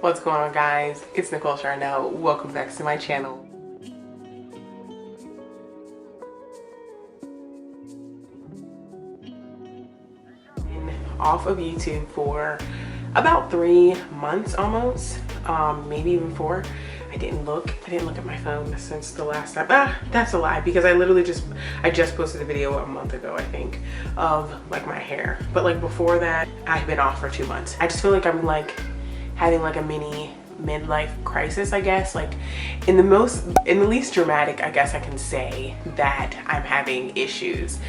What's going on, guys? It's Nicole Charnel. Welcome back to my channel. Been off of YouTube for about 3 months almost, maybe even 4. I didn't look at my phone since the last time. That's a lie, because I just posted a video a month ago, I think, of like my hair. But like before that, I've been off for 2 months. I just feel like I'm like having like a mini midlife crisis, I guess. Like in the least dramatic, I guess I can say that I'm having issues.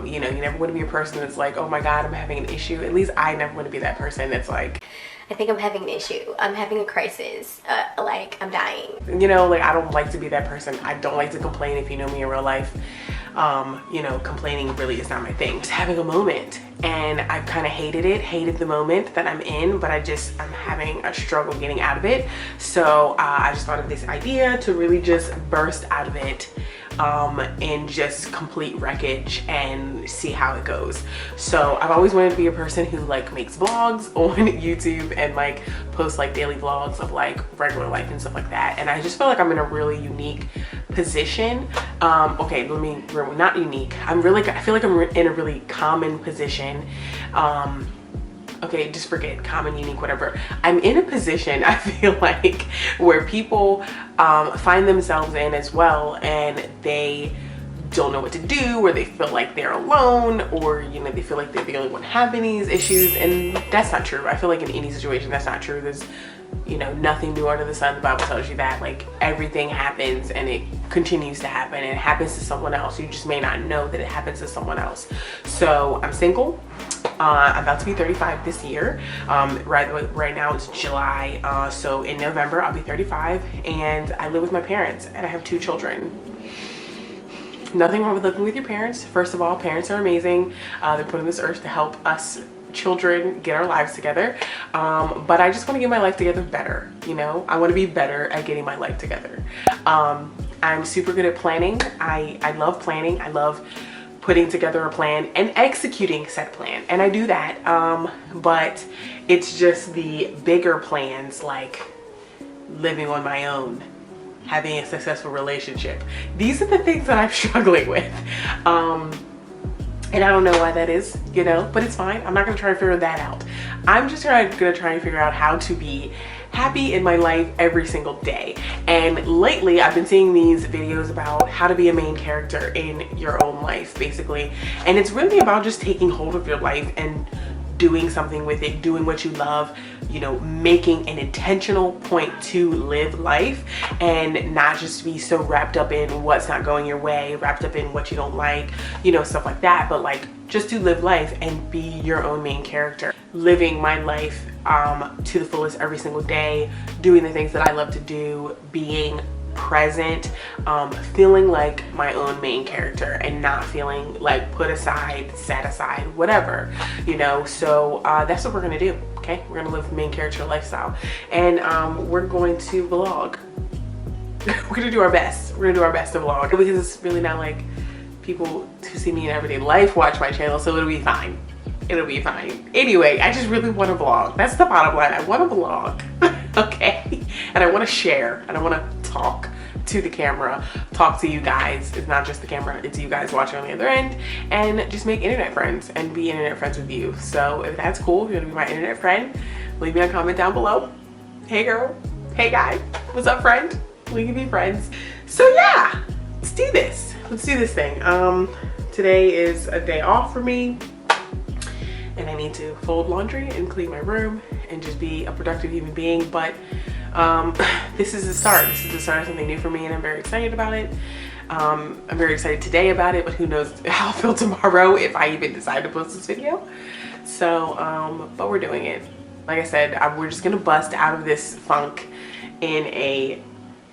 You know, you never want to be a person that's like, oh my god, I'm having an issue. At least I never want to be that person that's like, I think I'm having an issue. I'm having a crisis. Like I'm dying. You know, like I don't like to be that person. I don't like to complain. If you know me in real life, you know, complaining really is not my thing. Just having a moment, and I've kind of hated the moment that I'm in, but I'm having a struggle getting out of it. So I just thought of this idea to really just burst out of it in just complete wreckage and see how it goes. So I've always wanted to be a person who like makes vlogs on YouTube and like posts like daily vlogs of like regular life and stuff like that. And I just feel like I'm in a really unique position. Okay, not unique. I feel like I'm in a really common position. Okay, just forget common, unique, whatever. I'm in a position, I feel like, where people find themselves in as well, and they don't know what to do, or they feel like they're alone, or you know, they feel like they're the only one having these issues. And that's not true. I feel like in any situation that's not true. There's, you know, nothing new under the sun. The Bible tells you that like everything happens and it continues to happen, and it happens to someone else. You just may not know that it happens to someone else. So I'm single. I'm about to be 35 this year. Right now it's July, so in November I'll be 35, and I live with my parents, and I have 2 children. Nothing wrong with living with your parents. First of all, parents are amazing. They're put on this earth to help us children get our lives together. But I just want to get my life together better. You know, I want to be better at getting my life together. I'm super good at planning. I love planning. I love putting together a plan and executing said plan, and I do that, but it's just the bigger plans, like living on my own, having a successful relationship. These are the things that I'm struggling with, and I don't know why that is, you know, but it's fine. I'm not gonna try to figure that out. I'm just gonna try and figure out how to be happy in my life every single day. And lately I've been seeing these videos about how to be a main character in your own life, basically. And it's really about just taking hold of your life and doing something with it, doing what you love, you know, making an intentional point to live life, and not just be so wrapped up in what's not going your way, wrapped up in what you don't like, you know, stuff like that. But like, just to live life and be your own main character, living my life to the fullest every single day, doing the things that I love to do, being present, feeling like my own main character, and not feeling like put aside, set aside, whatever, you know. So that's what we're gonna do. Okay, we're gonna live main character lifestyle, and we're going to vlog. We're gonna do our best. We're gonna do our best to vlog, because it's really not like people who see me in everyday life watch my channel, so it'll be fine. It'll be fine. Anyway, I just really want to vlog. That's the bottom line. I want to vlog. Okay, and I want to share, and I want to talk to the camera, talk to you guys. It's not just the camera, it's you guys watching on the other end, and just make internet friends and be internet friends with you. So if that's cool, if you want to be my internet friend, leave me a comment down below. Hey girl, hey guy, what's up friend? We can be friends. So yeah, let's do this. Let's do this thing. Today is a day off for me, and I need to fold laundry and clean my room and just be a productive human being. But this is the start. This is the start of something new for me, and I'm very excited about it. I'm very excited today about it, but who knows how I'll feel tomorrow if I even decide to post this video. So, but we're doing it. Like I said, we're just gonna bust out of this funk in a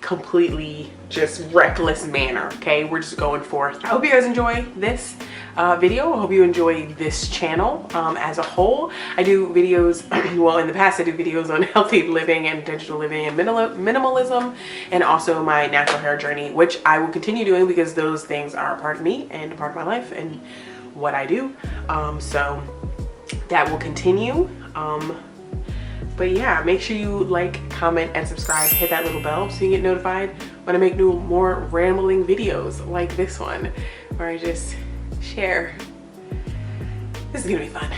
completely just reckless manner. Okay, we're just going forth. I hope you guys enjoy this video. I hope you enjoy this channel as a whole. I do videos, well, in the past I do videos on healthy living and digital living and minimalism, and also my natural hair journey, which I will continue doing because those things are a part of me and a part of my life and what I do. So that will continue. But yeah, make sure you like, comment, and subscribe. Hit that little bell so you get notified when I make more rambling videos like this one, where I just share. This is gonna be fun.